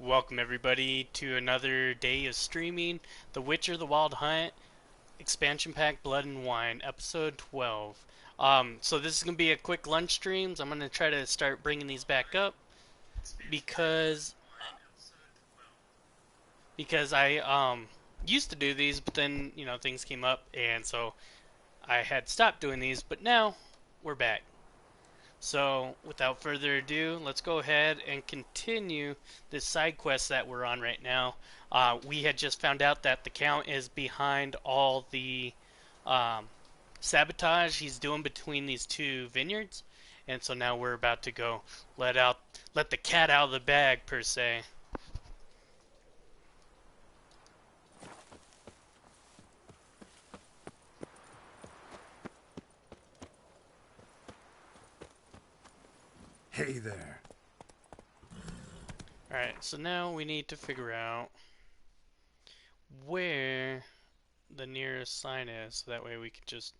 Welcome everybody to another day of streaming The Witcher: The Wild Hunt Expansion Pack Blood and Wine, episode 12. So this is going to be a quick lunch stream. So I'm going to try to start bringing these back up because I used to do these, but then, things came up and so I had stopped doing these, but now we're back. So, without further ado, let's go ahead and continue this side quest that we're on right now. We had just found out that the Count is behind all the sabotage he's doing between these two vineyards. And so now we're about to go let the cat out of the bag, per se. Hey there. Alright, so now we need to figure out where the nearest sign is, so that way we can just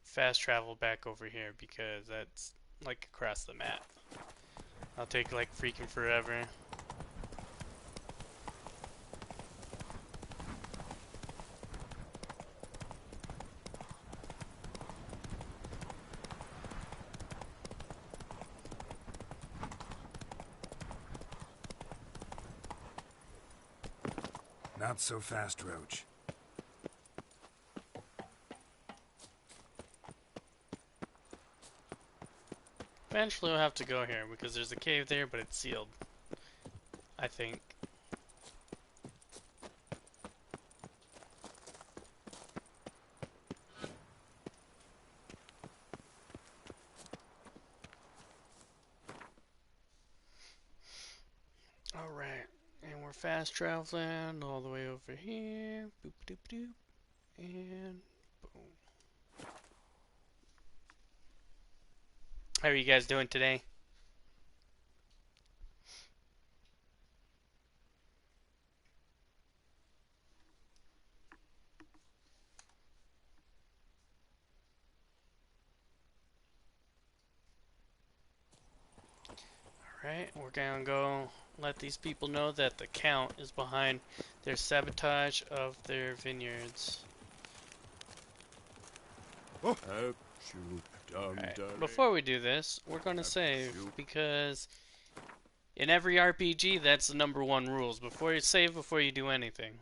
fast travel back over here, because that's like across the map. I'll take like freaking forever. Not so fast, Roach. Eventually we'll have to go here, because there's a cave there, but it's sealed, I think. Alright, and we're fast traveling all the way over here. Boop doop doop. And boom. How are you guys doing today? Alright, we're gonna go let these people know that the Count is behind their sabotage of their vineyards. Oh. Right. Before we do this, we're gonna save, because in every RPG that's the #1 rules. Before you save, before you do anything.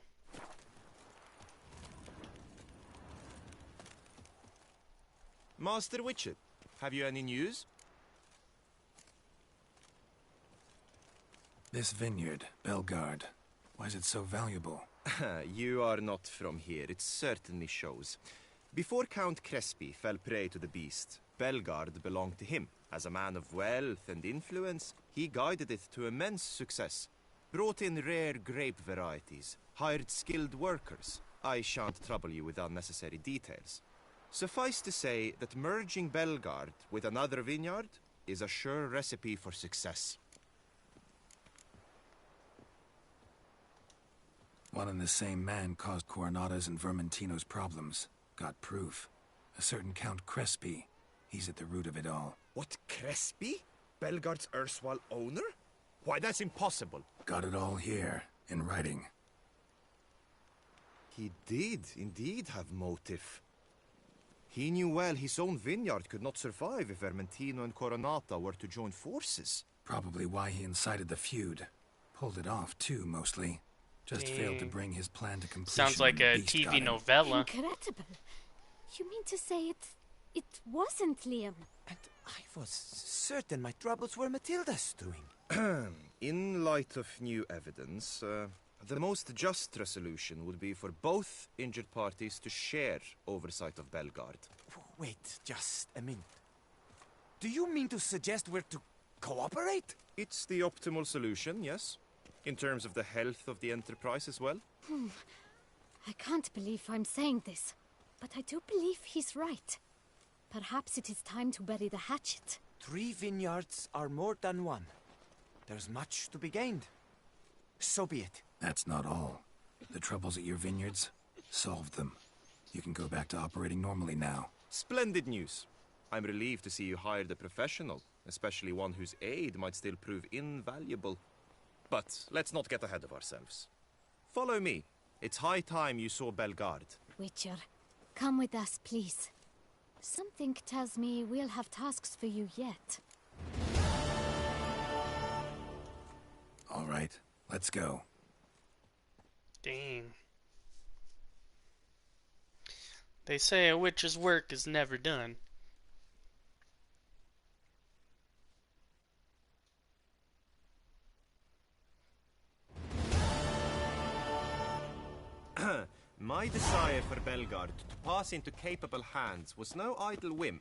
Master Witcher, have you any news? This vineyard, BELGAARD, why is it so valuable? You are not from here, it certainly shows. Before Count Crespi fell prey to the beast, BELGAARD belonged to him. As a man of wealth and influence, he guided it to immense success. Brought in rare grape varieties, hired skilled workers. I shan't trouble you with unnecessary details. Suffice to say that merging BELGAARD with another vineyard is a sure recipe for success. One and the same man caused Coronata's and Vermentino's problems. Got proof. A certain Count Crespi. He's at the root of it all. What, Crespi? BELGAARD's erstwhile owner? Why, that's impossible. Got it all here, in writing. He did indeed have motive. He knew well his own vineyard could not survive if Vermentino and Coronata were to join forces. Probably why he incited the feud. Pulled it off, too, mostly. Just failed to bring his plan to completion. Sounds like a TV novella. Incredible. You mean to say it wasn't Liam? And I was certain my troubles were Matilda's doing. In light of new evidence, the most just resolution would be for both injured parties to share oversight of BELGAARD. Wait just a minute. Do you mean to suggest we're to cooperate? It's the optimal solution, yes. In terms of the health of the enterprise as well. I can't believe I'm saying this, but I do believe he's right. Perhaps it is time to bury the hatchet. 3 vineyards are more than one. There's much to be gained. So be it. That's not all. The troubles at your vineyards, solved them. You can go back to operating normally now. Splendid news. I'm relieved to see you hired a professional, especially one whose aid might still prove invaluable. But let's not get ahead of ourselves. Follow me. It's high time you saw BELGAARD. Witcher, come with us, please. Something tells me we'll have tasks for you yet. All right, let's go. Dang. They say a witch's work is never done. My desire for BELGAARD to pass into capable hands was no idle whim.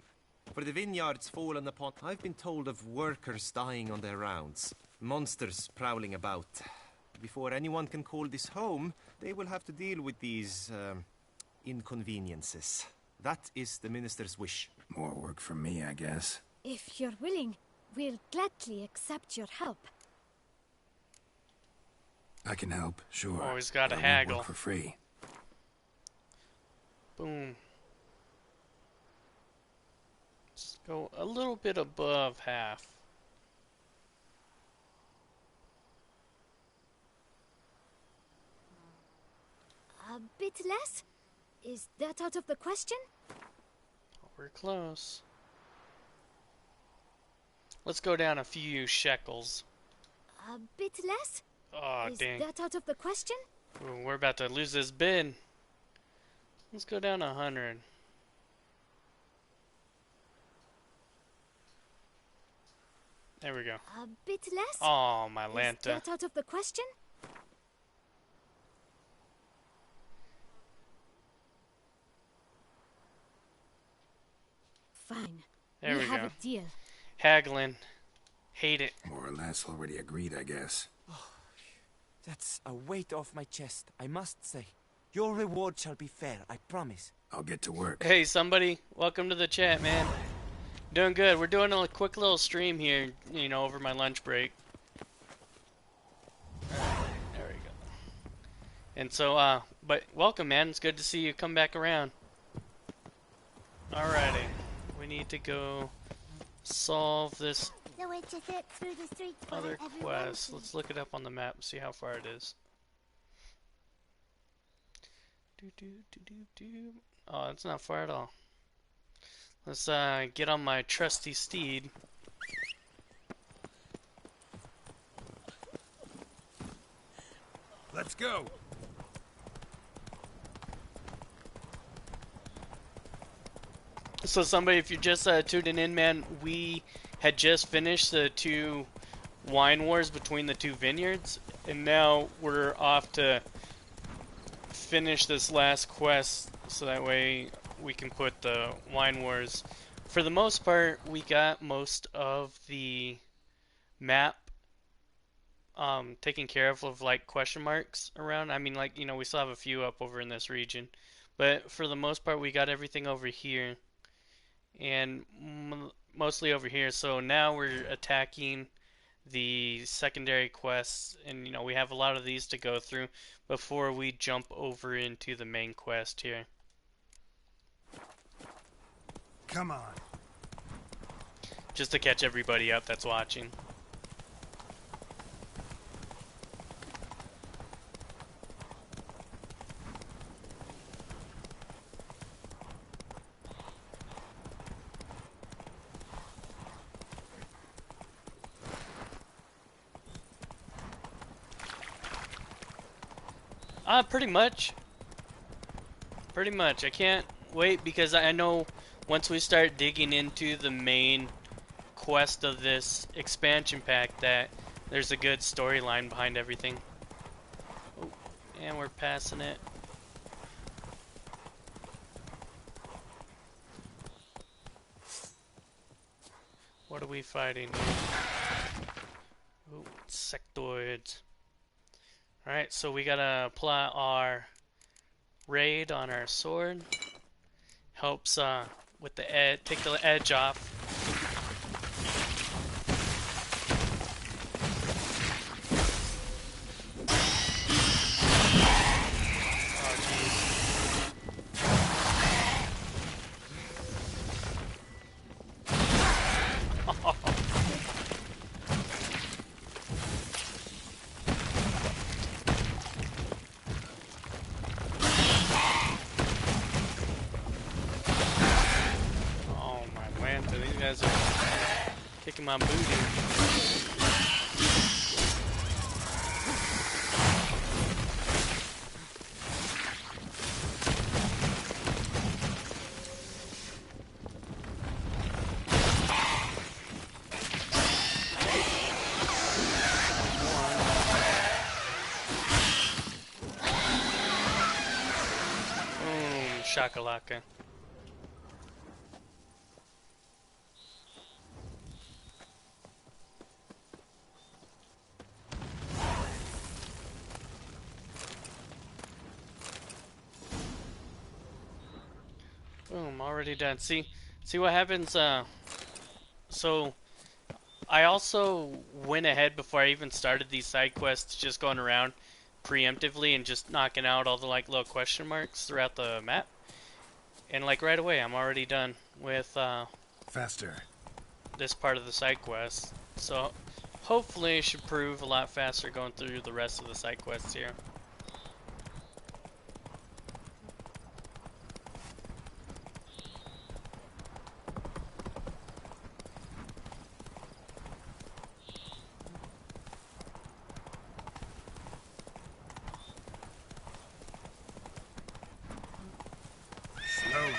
For the vineyards fallen upon, I've been told of workers dying on their rounds, monsters prowling about. Before anyone can call this home, they will have to deal with these inconveniences. That is the minister's wish. More work for me, I guess. If you're willing, we'll gladly accept your help. I can help, sure. Always gotta but I won't haggle. work for free. Boom. Let's go a little bit above half. A bit less? Is that out of the question? We're close. Let's go down a few shekels. A bit less? Oh, Is dang. that out of the question? Ooh, we're about to lose this bid. Let's go down 100. There we go. A bit less? Oh, my Is Lanta. that out of the question? Fine. There we have go. a deal. Haggling. Hate it. More or less already agreed, I guess. That's a weight off my chest, I must say. Your reward shall be fair, I promise. I'll get to work. Hey, somebody. Welcome to the chat, man. Doing good. We're doing a quick little stream here, you know, over my lunch break. There we go. And so, but welcome, man. It's good to see you come back around. Alrighty. We need to go solve this The witch is it through the streets for other everyone quest. to- Let's look it up on the map and see how far it is. Oh, it's not far at all. Let's get on my trusty steed. Let's go! So somebody, if you're just tuning in, man, we had just finished the 2 wine wars between the 2 vineyards, and now we're off to finish this last quest, so that way we can put the wine wars. For the most part, we got most of the map taken care of like question marks around. I mean, like, you know, we still have a few up over in this region, but for the most part, we got everything over here. And mostly over here. So now we're attacking the secondary quests, and you know we have a lot of these to go through before we jump over into the main quest here. Come on. Just to catch everybody up that's watching. Pretty much. Pretty much. I can't wait because I know once we start digging into the main quest of this expansion pack that there's a good storyline behind everything. Oh, and we're passing it. What are we fighting? Oh, sectoids. Alright, so we gotta apply our raid on our sword. Helps with the edge, take the edge off. guys are kicking my booty. Shakalaka. Boom, already done. See what happens, so I also went ahead before I even started these side quests, just going around preemptively and just knocking out all the like little question marks throughout the map. And like right away, I'm already done with Faster. this part of the side quest. So hopefully it should prove a lot faster going through the rest of the side quests here. Slowly.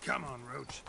Come on, Roach.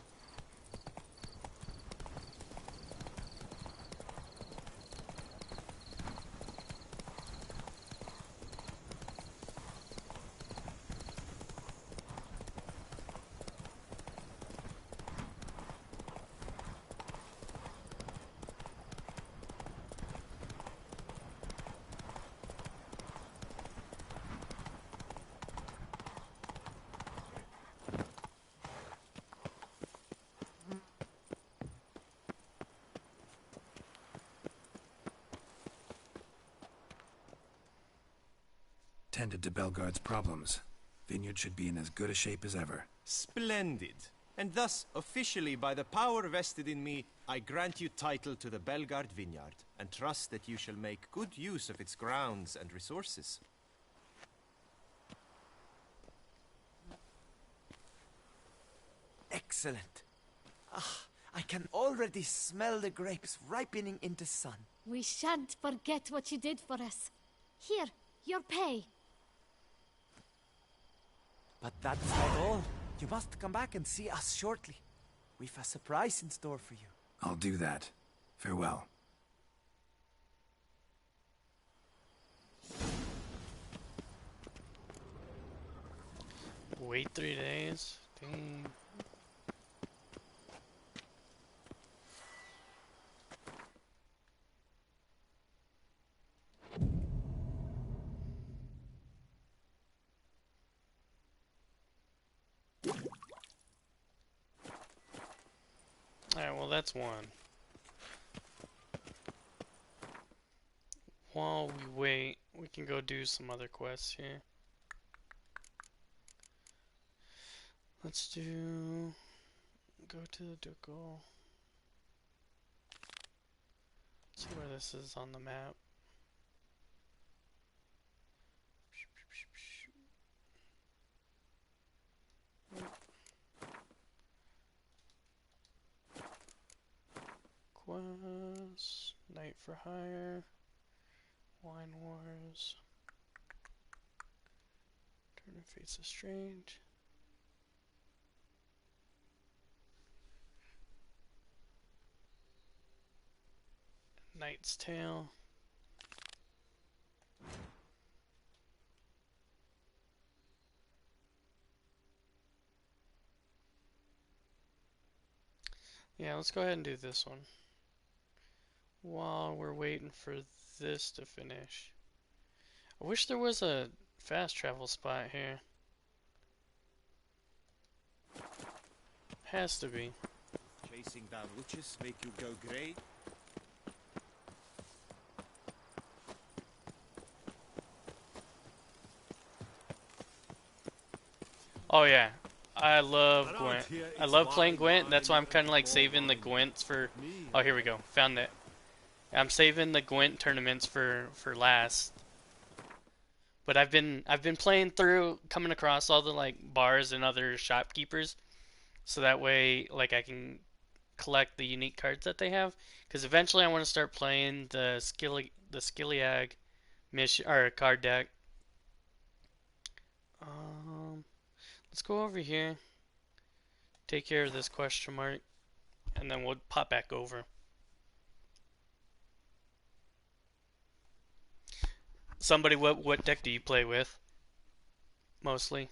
Tended to BELGAARD's problems. Vineyard should be in as good a shape as ever. Splendid. And thus, officially, by the power vested in me, I grant you title to the BELGAARD vineyard, and trust that you shall make good use of its grounds and resources. Excellent. Ah, I can already smell the grapes ripening in the sun. We shan't forget what you did for us. Here, your pay. But that's not all. You must come back and see us shortly. We've a surprise in store for you. I'll do that. Farewell. Wait 3 days. Dang. Alright, well that's one. While we wait, we can go do some other quests here. Let's do... go to the Dougal. See where this is on the map. Quest, Night for Hire, Wine Wars, Turn of Fates is Strange. Knight's Tale. Yeah, let's go ahead and do this one. While we're waiting for this to finish. I wish there was a fast travel spot here. Has to be. Chasing down witches make you go grey? Oh yeah, I love Gwent. I love playing Gwent. That's why I'm kind of like saving the Gwents for. Oh, here we go. Found it. I'm saving the Gwent tournaments for last. But I've been playing through, coming across all the like bars and other shopkeepers, so that way, like, I can collect the unique cards that they have. Because eventually, I want to start playing the Skiliag mission or card deck. Um, let's go over here, take care of this question mark, and then we'll pop back over. Somebody, what deck do you play with mostly?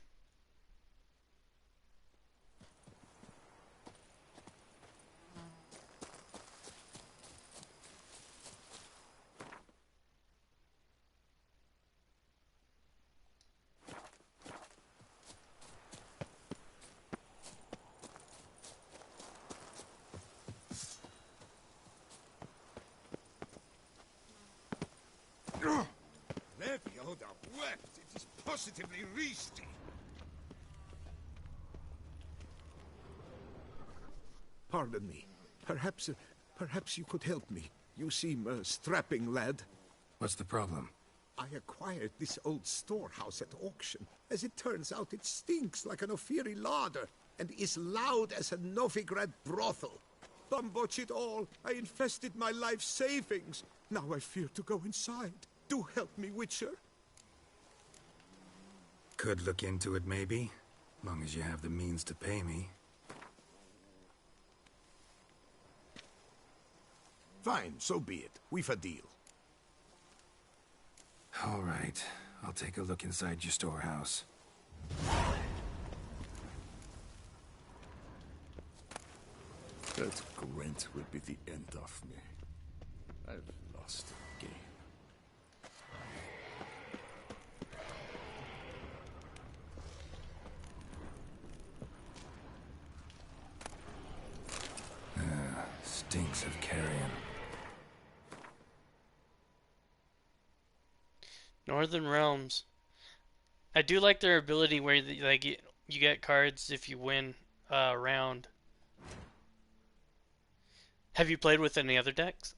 Levioda wept. It is positively risky. Pardon me. Perhaps you could help me. You seem a strapping lad. What's the problem? I acquired this old storehouse at auction. As it turns out, it stinks like an Ophiri larder and is loud as a Novigrad brothel. Bambotch it all, I invested my life savings. Now I fear to go inside. Do help me, Witcher. Could look into it, maybe. Long as you have the means to pay me. Fine, so be it. We've a deal. All right. I'll take a look inside your storehouse. That Gwent will be the end of me. I've lost the game. Stinks of carrion. Northern Realms. I do like their ability where you get cards if you win a round. Have you played with any other decks?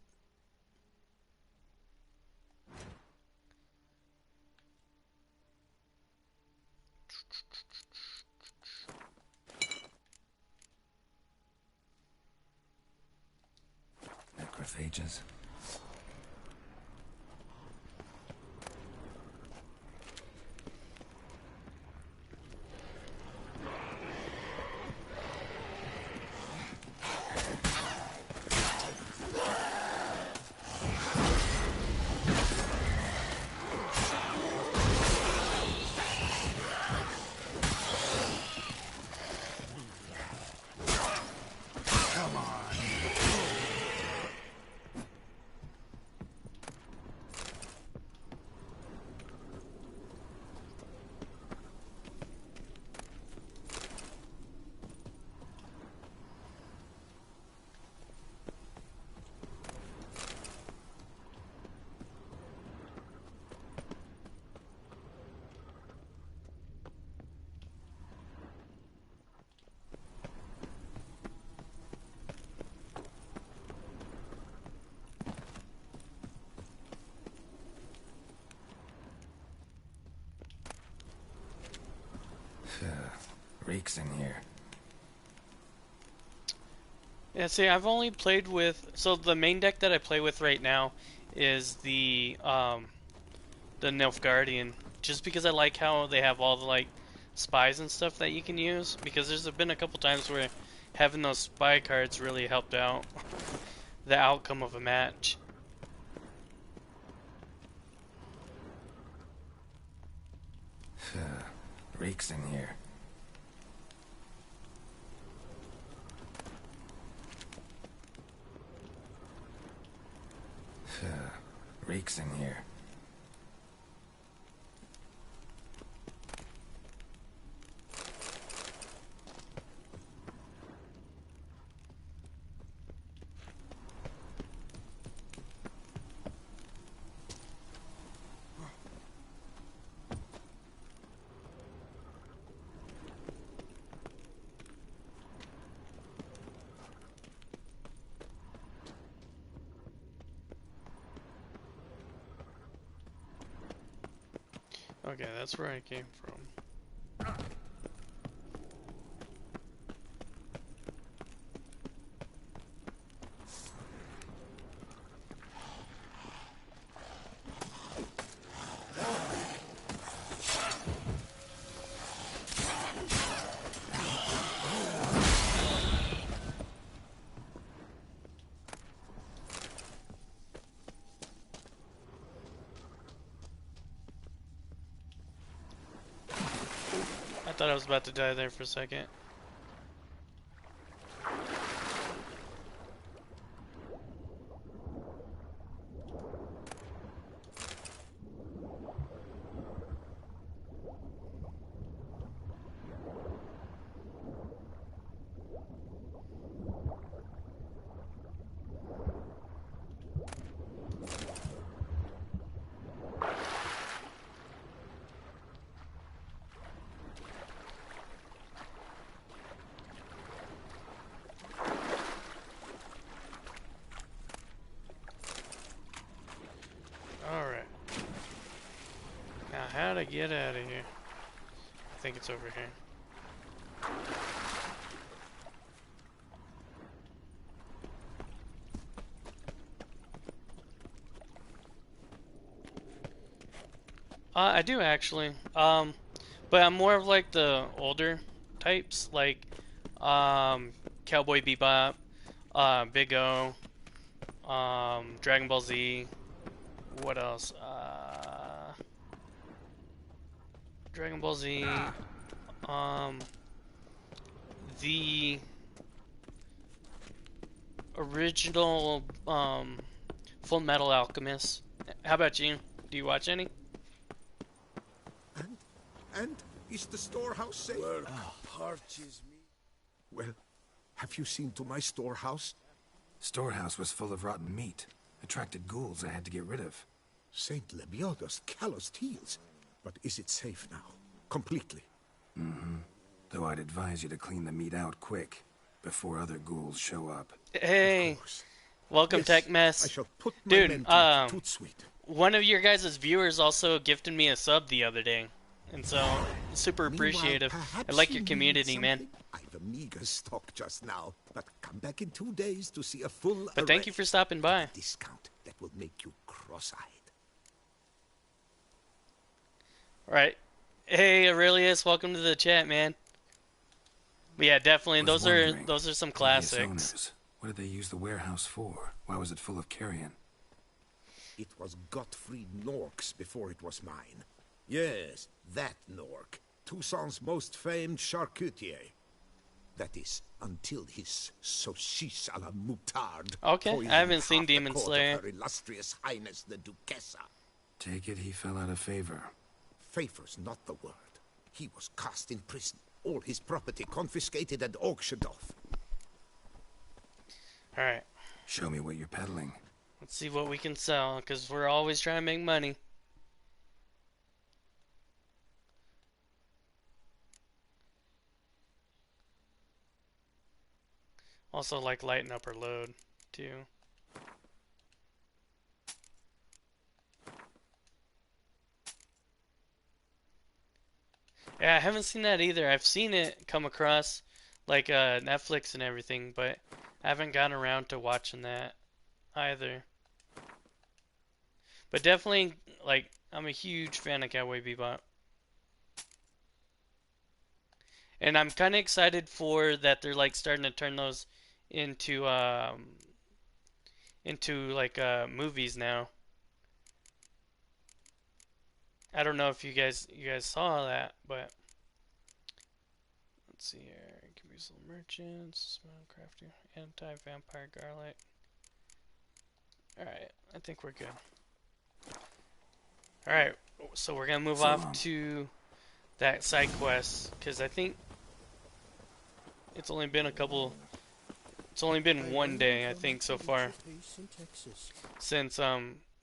Necrophages. Reeks in here. Yeah, see, I've only played with... So the main deck that I play with right now is the Nilfgaardian. Just because I like how they have all the, like, spies and stuff that you can use. Because there's been a couple times where having those spy cards really helped out the outcome of a match. Reeks in here. Reeks in here. Okay, that's where I came from. thought I was about to die there for a second. Alright. Now how to get out of here? I think it's over here. I do actually. But I'm more of like the older types, like Cowboy Bebop, Big O, Dragon Ball Z. What else? Dragon Ball Z. The original Full Metal Alchemist. How about you? Do you watch any? And is the storehouse safe? Work parches me. Well, have you seen to my storehouse? Storehouse was full of rotten meat. Attracted ghouls I had to get rid of. Saint Lebioda's calloused heels. But is it safe now? Completely? Mm-hmm. Though I'd advise you to clean the meat out quick, before other ghouls show up. Hey, welcome, Yes, Tech Mess. I shall put my Dude, men to it. Sweet. One of your guys' viewers also gifted me a sub the other day, and so super appreciative. I like your community, man. I've a meager stock just now, but come back in 2 days to see a full But thank you for stopping by. discount that will make you cross-eyed. Alright. Hey, Aurelius, welcome to the chat, man. But yeah, definitely, those are some classics. Owners, what did they use the warehouse for? Why was it full of carrion? It was Gottfried Nork's before it was mine. Yes, that Nork, Toussaint's most famed charcutier. That is, until his saucisse à la moutarde. Okay, I haven't seen poisoned half the Demon court of Slayer. Her illustrious Highness the Duchessa. Take it he fell out of favor. Favor's not the word. He was cast in prison. All his property confiscated and auctioned off. Alright, Show me what you're peddling. let's see what we can sell, because we're always trying to make money. Also, like, lighten up our load, too. Yeah, I haven't seen that either. I've seen it come across, like, Netflix and everything, but I haven't gotten around to watching that either. But definitely, like, I'm a huge fan of Cowboy Bebop. And I'm kind of excited for that they're, like, starting to turn those into movies now. I don't know if you guys saw that, but let's see here. Give me some merchants, small crafting, anti-vampire garlic. Alright, I think we're good. Alright, so we're gonna move off to that side quest, because I think it's only been one day, I think, so far, since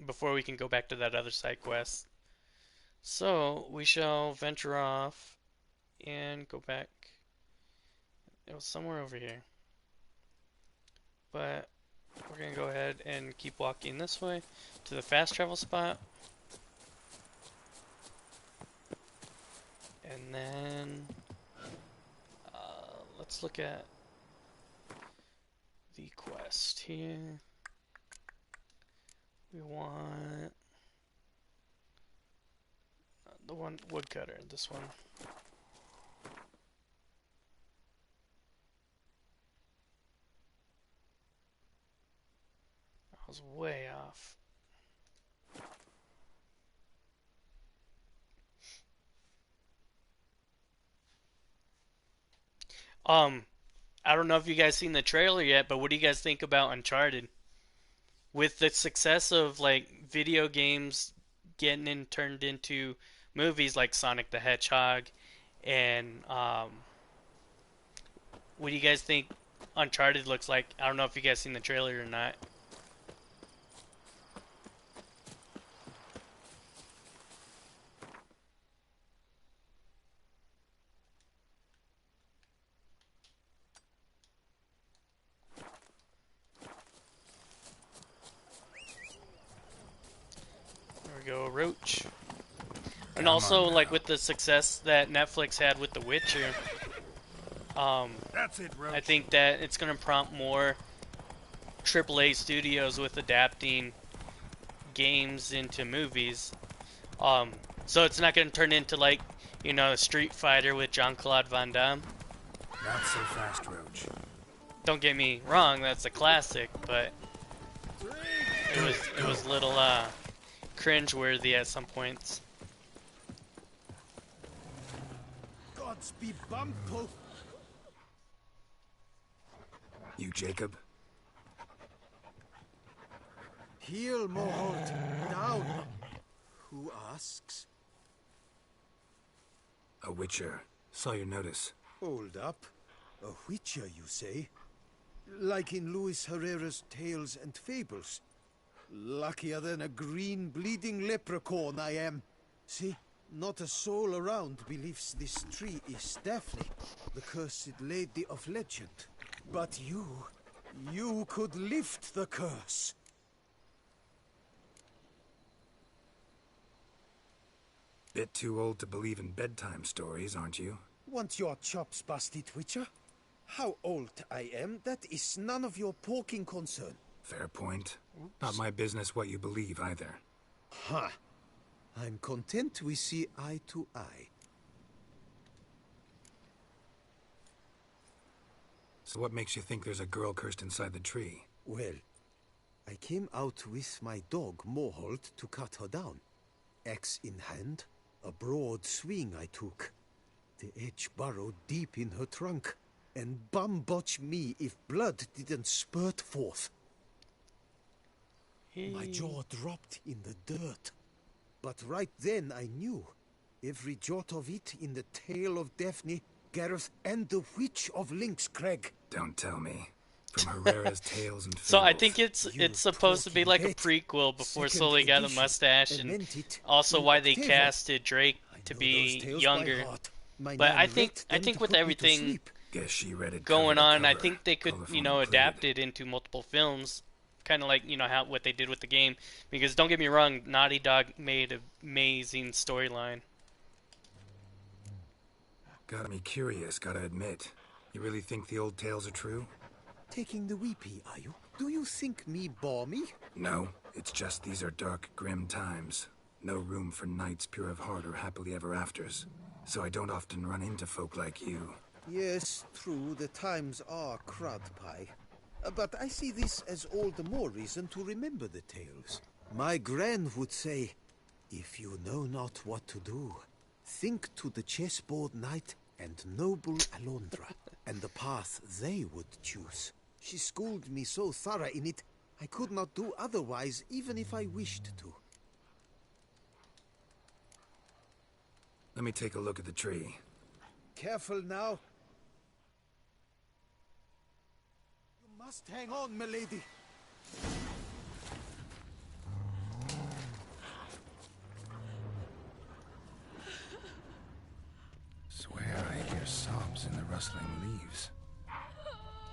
before we can go back to that other side quest. So we shall venture off and go back. It was somewhere over here, but we're gonna go ahead and keep walking this way to the fast travel spot, and then let's look at the quest here. We want the one woodcutter, this one. I was way off. I don't know if you guys seen the trailer yet, but what do you guys think about Uncharted? With the success of like video games turned into movies like Sonic the Hedgehog, and what do you guys think Uncharted looks like? I don't know if you guys seen the trailer or not. There we go, Roach. And also, like with the success that Netflix had with The Witcher, That's it, Roach. I think that it's going to prompt more AAA studios with adapting games into movies. So it's not going to turn into like, you know, Street Fighter with Jean-Claude Van Damme. Not so fast, Roach. Don't get me wrong, that's a classic, but it was a little cringe-worthy at some points. Gods be bumpo. You, Jacob? Heel, Moholt. Down. Who asks? A Witcher. Saw your notice. Hold up. A Witcher, you say? Like in Luis Herrera's Tales and Fables. Luckier than a green bleeding leprechaun I am. See, not a soul around believes this tree is Daphne, the cursed lady of legend. But you could lift the curse. Bit too old to believe in bedtime stories, aren't you? Want your chops busted, Witcher? How old I am, that is none of your poking concern. Fair point. Not my business what you believe, either. Ha! I'm content we see eye to eye. So what makes you think there's a girl cursed inside the tree? Well, I came out with my dog, Moholt, to cut her down. Axe in hand, a broad swing I took. The edge burrowed deep in her trunk, and bum-botch me if blood didn't spurt forth. My jaw dropped in the dirt. But right then I knew. Every jot of it in the tale of Daphne, Gareth, and the Witch of Lynx Crag. Don't tell me. From Herrera's Tales and Fables. So I think it's supposed to be like a prequel before Sully got a mustache, and also why they casted Drake to be younger. But I think with everything Guess she read it going cover to on, I cover, think they could, colorful you know, included. adapt it into multiple films, kind of like, you know, what they did with the game. Because don't get me wrong, Naughty Dog made an amazing storyline. Got me curious, gotta admit. You really think the old tales are true? Taking the weepy, are you? Do you think me balmy? No, it's just these are dark, grim times. No room for knights pure of heart or happily ever afters. So I don't often run into folk like you. Yes, true, the times are crud pie. But I see this as all the more reason to remember the tales. My gran would say, if you know not what to do, think to the chessboard knight and noble Alondra, and the path they would choose. She schooled me so thorough in it, I could not do otherwise, even if I wished to. Let me take a look at the tree. Careful now. You must hang on, milady. Swear I hear sobs in the rustling leaves.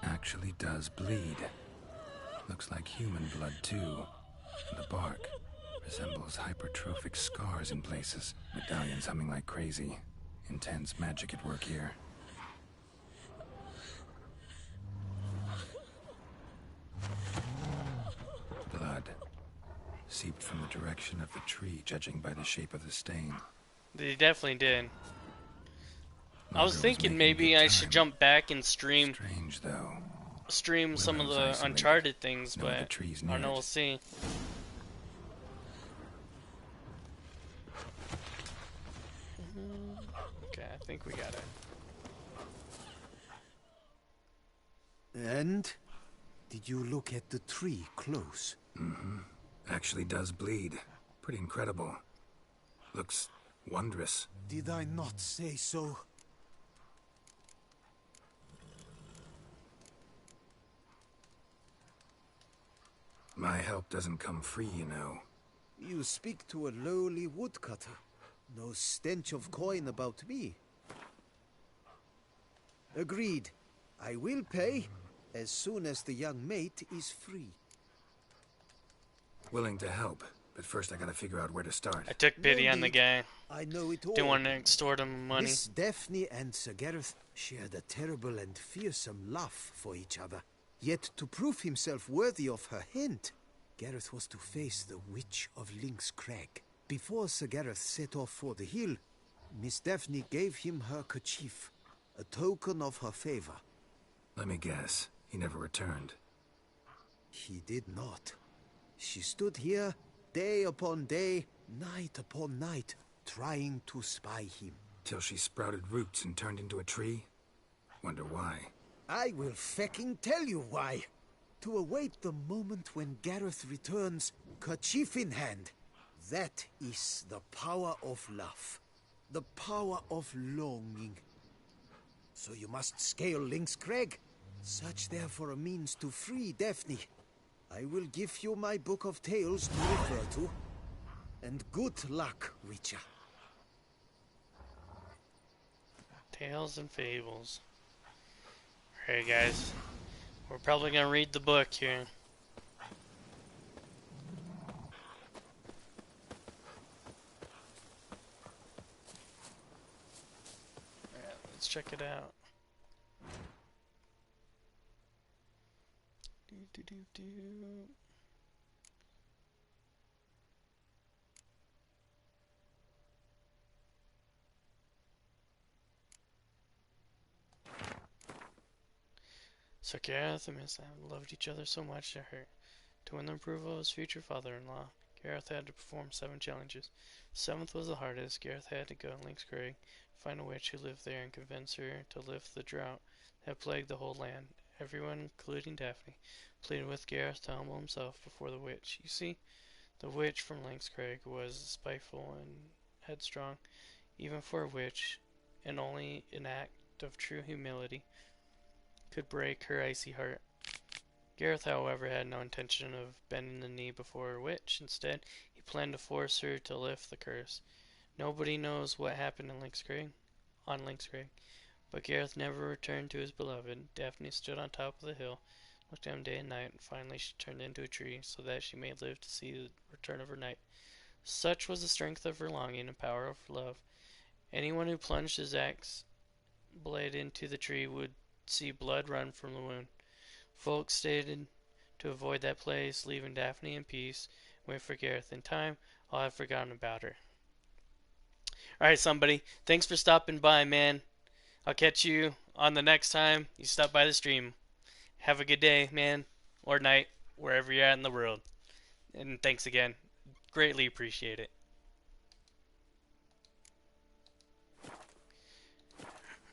Actually does bleed. Looks like human blood, too. And the bark resembles hypertrophic scars in places. Medallions humming like crazy. Intense magic at work here. Blood. Seeped from the direction of the tree, judging by the shape of the stain. They definitely did. I was Mother thinking making maybe good I should time. jump back and stream Strange, though. some of Willow's the isolated. Uncharted things, No other but trees I near don't know, it. we'll see. Okay, I think we got it. And? Did you look at the tree close? Mm-hmm. Actually does bleed. Pretty incredible. Looks wondrous. Did I not say so? My help doesn't come free, you know. You speak to a lowly woodcutter. No stench of coin about me. Agreed. I will pay as soon as the young mate is free. Willing to help, but first I gotta figure out where to start. I took pity No on the need. guy. I know it all. Didn't want to extort him money. Miss Daphne and Sir Gareth shared a terrible and fearsome love for each other. Yet to prove himself worthy of her hint, Gareth was to face the Witch of Lynx Crag. Before Sir Gareth set off for the hill, Miss Daphne gave him her kerchief, a token of her favor. Let me guess. He never returned. He did not. She stood here, day upon day, night upon night, trying to spy him. Till she sprouted roots and turned into a tree? Wonder why. I will fecking tell you why. To await the moment when Gareth returns, kerchief in hand. That is the power of love. The power of longing. So you must scale Lynx Crag. Search there for a means to free Daphne. I will give you my book of tales to refer to. And good luck, Witcher. Tales and fables. Alright guys, we're probably gonna read the book here. Alright, let's check it out. Do. So Gareth and Miss Anne loved each other so much that to win the approval of his future father-in-law, Gareth had to perform 7 challenges. The 7th was the hardest. Gareth had to go to Lynx Crag, find a witch who lived there, and convince her to lift the drought that plagued the whole land. Everyone, including Daphne, pleaded with Gareth to humble himself before the witch. You see, the witch from Lynx Crag was spiteful and headstrong, even for a witch, and only an act of true humility could break her icy heart. Gareth, however, had no intention of bending the knee before a witch. Instead, he planned to force her to lift the curse. Nobody knows what happened in Lynx Crag, but Gareth never returned to his beloved. Daphne stood on top of the hill, looked at him day and night, and finally she turned into a tree, so that she may live to see the return of her knight. Such was the strength of her longing and power of love. Anyone who plunged his axe blade into the tree would see blood run from the wound. Folk stated to avoid that place, leaving Daphne in peace, and wait for Gareth. In time, I'll have forgotten about her. Alright, somebody, thanks for stopping by, man. I'll catch you on the next time you stop by the stream. Have a good day, man, or night, wherever you're at in the world. And thanks again. Greatly appreciate it.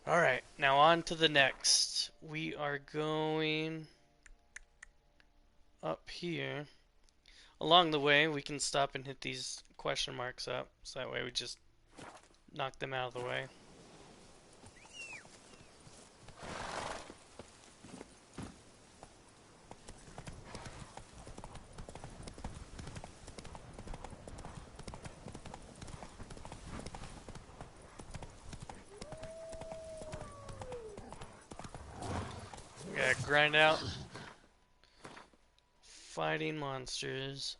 Alright, now on to the next. We are going up here. Along the way, we can stop and hit these question marks up, so that way we just knock them out of the way. We gotta grind out fighting monsters.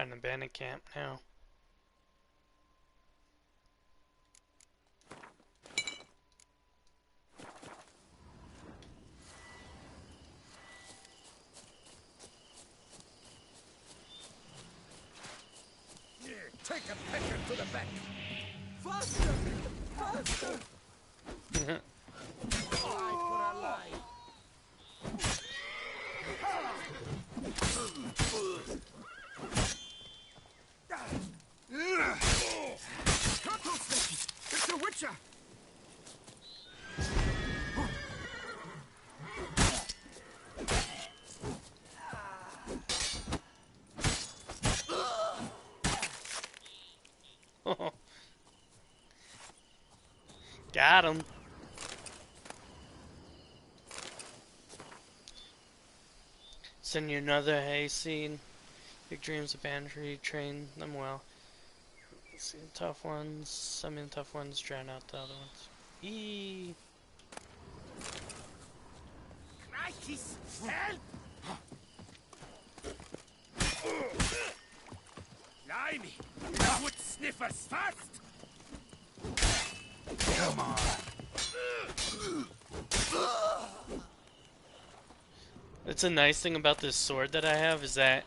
find the bandit camp now. Take a pecker to the back. Faster! Faster! Eye for a lie. It's a witcher! Got him. Send you another hayseed. Big dreams of banditry, train them well. See the tough ones, some of the tough ones drown out the other ones. Eee. Crikey's help! Blimey! Wood sniffers fast! Come on. It's a nice thing about this sword that I have is that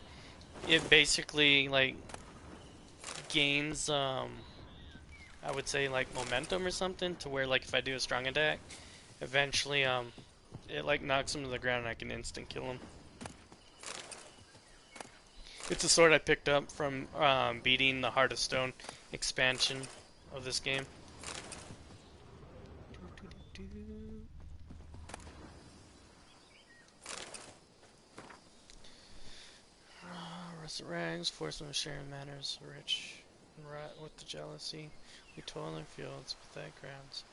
it basically like gains I would say like momentum or something to where like if I do a strong attack, eventually it like knocks him to the ground and I can instant kill him. It's a sword I picked up from beating the Heart of Stone expansion of this game. Russet rags, force them to share in manners rich and rot with the jealousy. We toil in fields, pathetic grounds.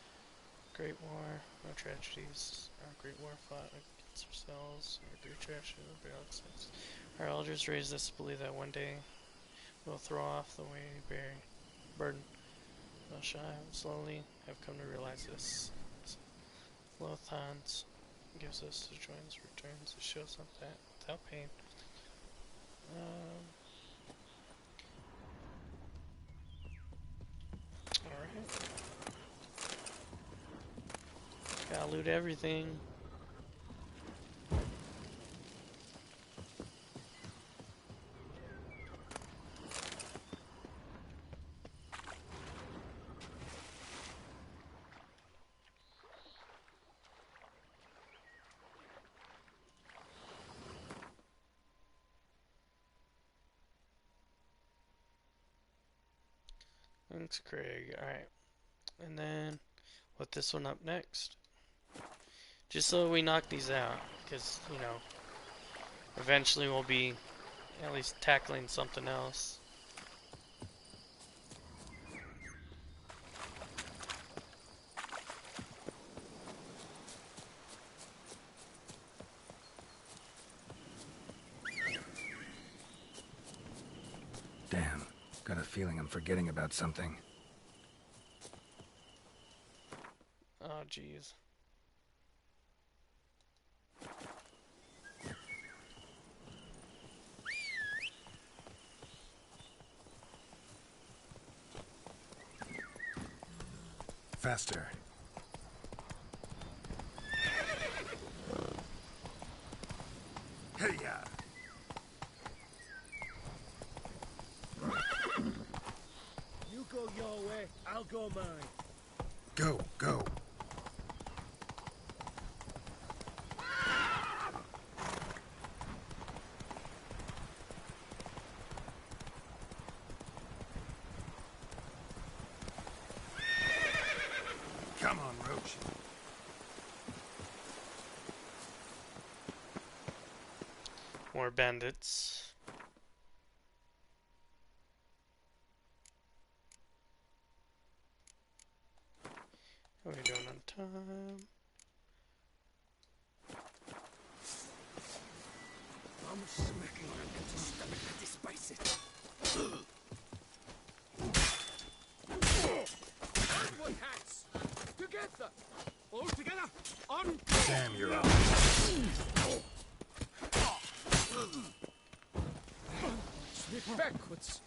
Great war, no tragedies. Our great war fought against ourselves. Our great tragedy of our existence. Our elders raised us to believe that one day we'll throw off the weighty burden. Thou shalt slowly have come to realize this. Loth Hanse gives us the joins returns. It shows up that without pain. Alright. Gotta loot everything. Thanks, Craig. Alright. And then put this one up next. Just so we knock these out. Because, you know, eventually we'll be at least tackling something else. Damn. Got a feeling I'm forgetting about something. Oh, jeez. Faster. Hey-ya! You go your way, I'll go mine. Go, go. Come on, Roach. More bandits. How are we doing on time? I'm smacking your little stomach. I despise it. Onward, hats! Together! All together! On! Damn, you're up. it backwards.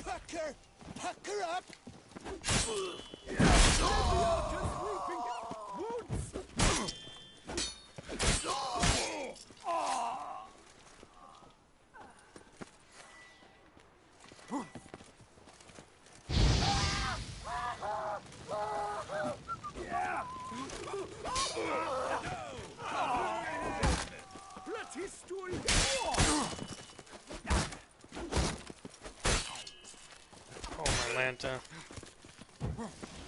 Pucker! Pucker up! Oh, my Lanta.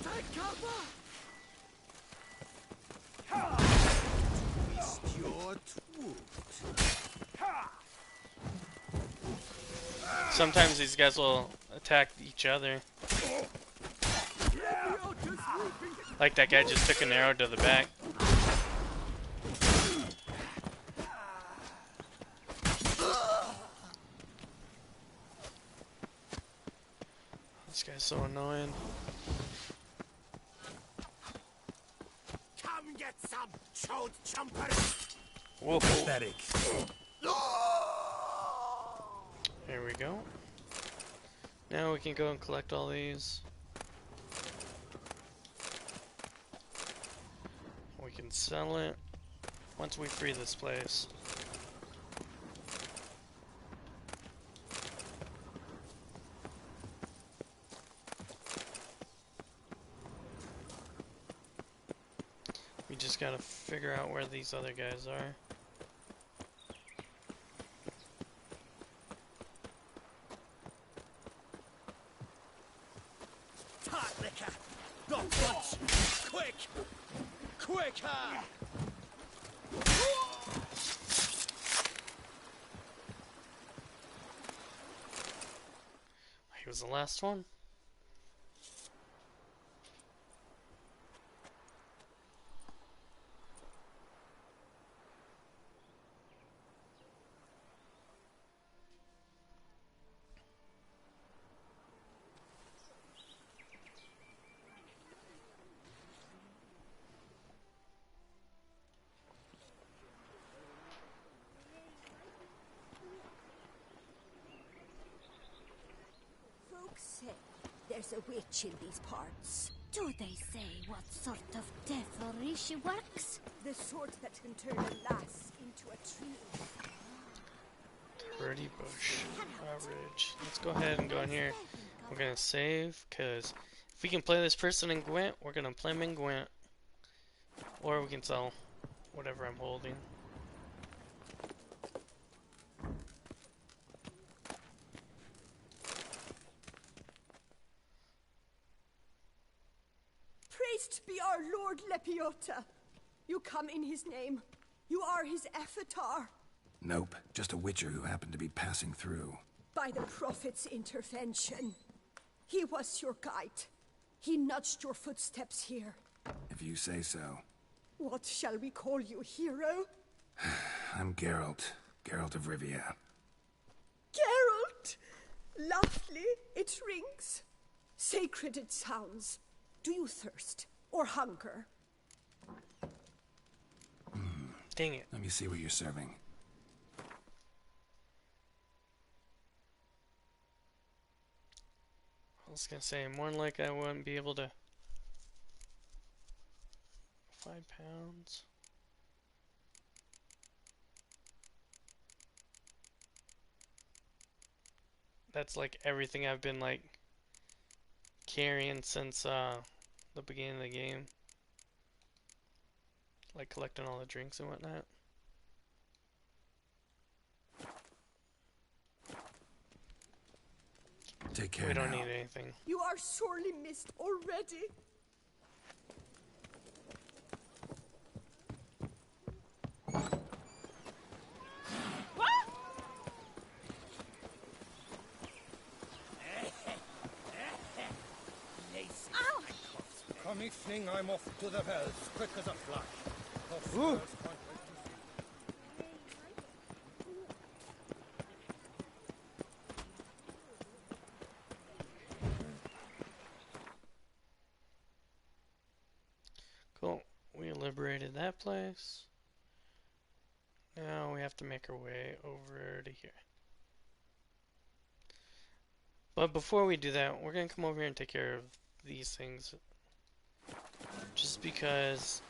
Take cover! Twist your twoot. Sometimes these guys will attack each other. Like that guy just took an arrow to the back. This guy's so annoying. Come get some, chode chumpers! Whoa. Pathetic. There we go. Now we can go and collect all these. We can sell it once we free this place. We just gotta figure out where these other guys are. Tartlicker! Not once! Quick! Quicker! He was the last one. Folks say there's a witch in these parts. Do they say what sort of devilry she works? The sort that can turn a lass into a tree. Birdie Bush. Average. Let's go ahead and go in here. We're gonna save, because if we can play this person in Gwent, we're gonna play him in Gwent. Or we can sell whatever I'm holding. Praised be our Lord Lepiota. You come in his name. You are his avatar. Nope, just a witcher who happened to be passing through. By the prophet's intervention. He was your guide. He nudged your footsteps here. If you say so. What shall we call you, hero? I'm Geralt. Geralt of Rivia. Geralt! Lovely, it rings. Sacred it sounds. Do you thirst or hunger? Dang it. Let me see what you're serving. I was gonna say, more than likely I wouldn't be able to. 5 pounds. That's like everything I've been like carrying since the beginning of the game. Like collecting all the drinks and whatnot. Take care We don't now. need anything. You are sorely missed already. Come evening, I'm off to the wells, quick as a flash. Cool. We liberated that place. Now we have to make our way over to here. But before we do that, we're gonna come over here and take care of these things. Just because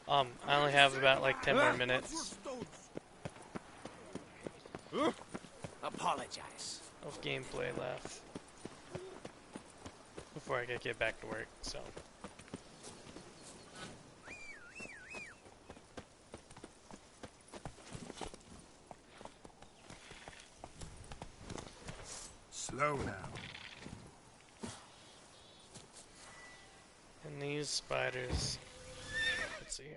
I only have about like 10 more minutes Apologize. of gameplay left before I gotta get back to work, so. Slow now. And these spiders, let's see here.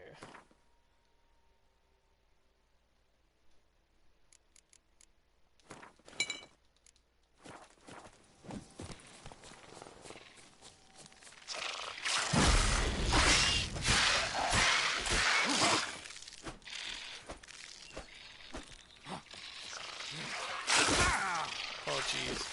Oh jeez.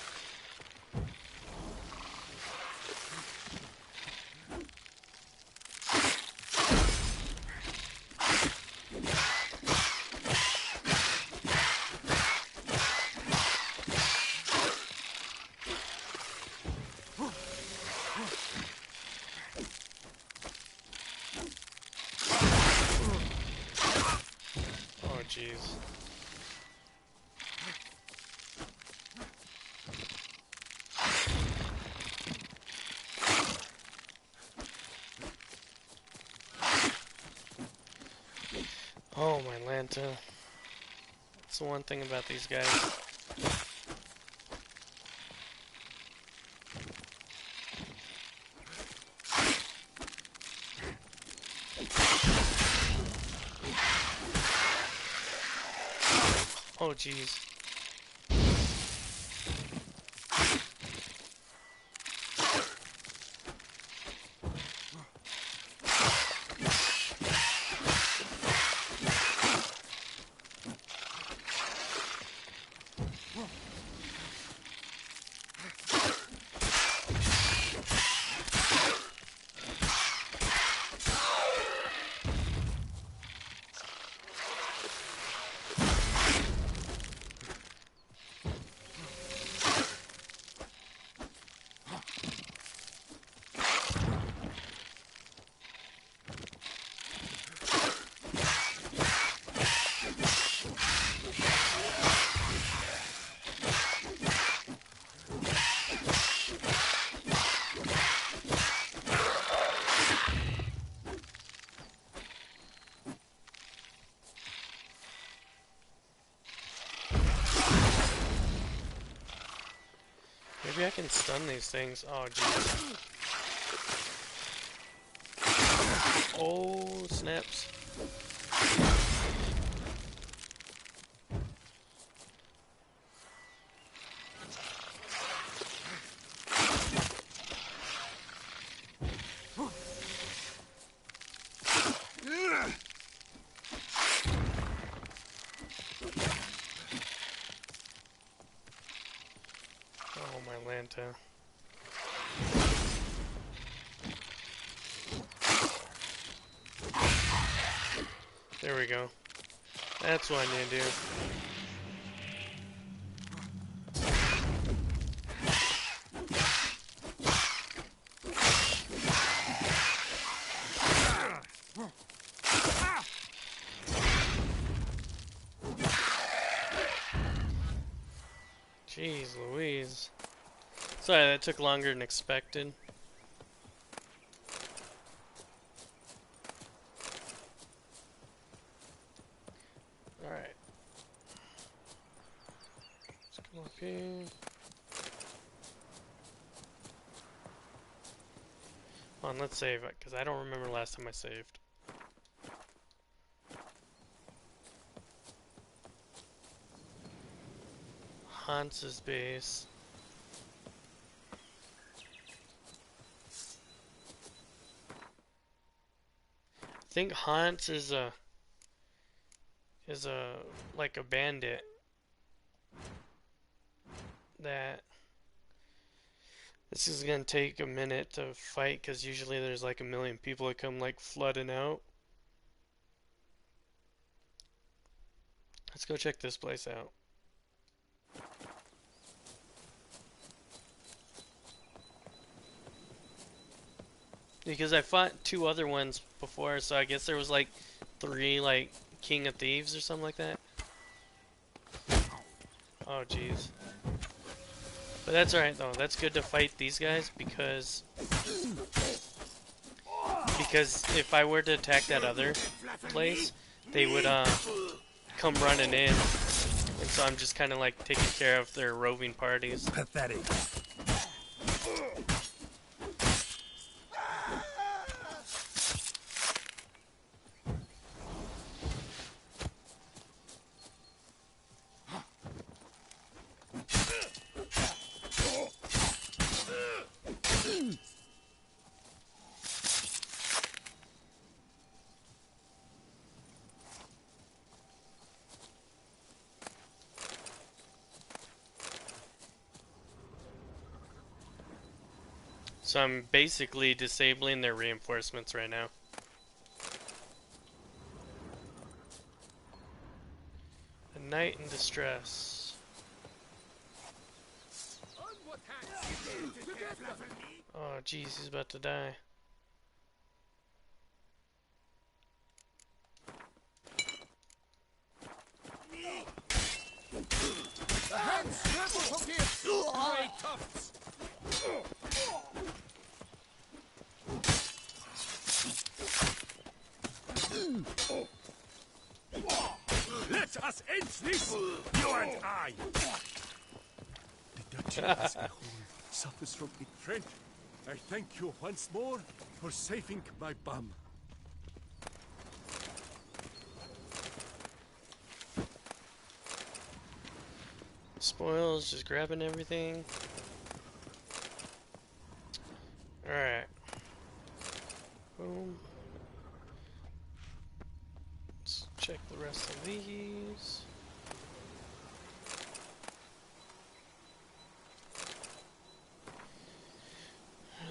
Oh jeez. Oh my Lanta. That's the one thing about these guys. Oh jeez. Maybe I can stun these things. Oh, jeez. Oh, snaps. Oh, my Lanta. There we go. That's what I need to do. Jeez Louise. Sorry, that took longer than expected. Alright. Let's come up here. Hold on, let's save it, because I don't remember last time I saved. HANSE's base. I think HANSE is a like a bandit that this is gonna take a minute to fight because usually there's like a million people that come like flooding out. Let's go check this place out. Because I fought 2 other ones before, so I guess there was like 3 like King of Thieves or something like that. Oh jeez. But that's alright though. That's good to fight these guys because if I were to attack that other place, they would come running in. And so I'm just kind of like taking care of their roving parties. Pathetic. So I'm basically disabling their reinforcements right now. A knight in distress. Oh jeez, he's about to die. The hands tremble from here! Grey tufts! Let us end this, you and I! The Duchy as a whole suffers from it. I thank you once more for saving my bum. Spoils, just grabbing everything. Alright. Boom. Let's check the rest of these.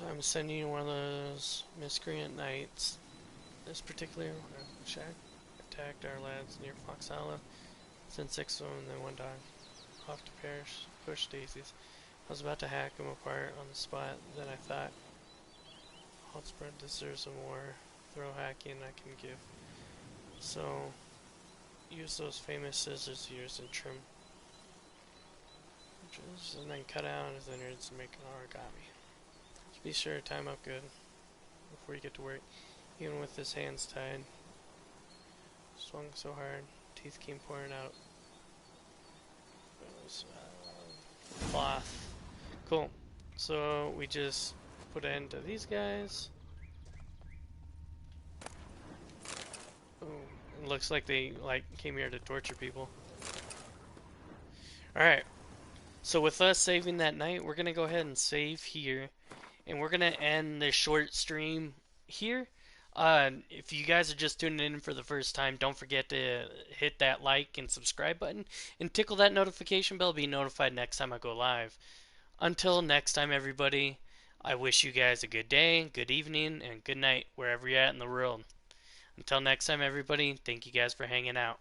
I'm sending you one of those miscreant knights. This particular one attacked our lads near Fox Hollow. Sent 6 of them and then 1 died. Off to perish. Push daisies. I was about to hack them apart on the spot, then I thought, I'll spread deserves some more throw hacking I can give. So, use those famous scissors yours and trim. And then cut out his innards and make an origami. Just be sure to time up good before you get to work. Even with his hands tied. Swung so hard, teeth came pouring out. Cloth. Cool. So we just put an end to these guys. Ooh, it looks like they came here to torture people. Alright. So with us saving that night, we're gonna go ahead and save here. And we're gonna end this short stream here. If you guys are just tuning in for the first time, don't forget to hit that like and subscribe button and tickle that notification bell to be notified next time I go live. Until next time, everybody, I wish you guys a good day, good evening, and good night wherever you're at in the world. Until next time, everybody, thank you guys for hanging out.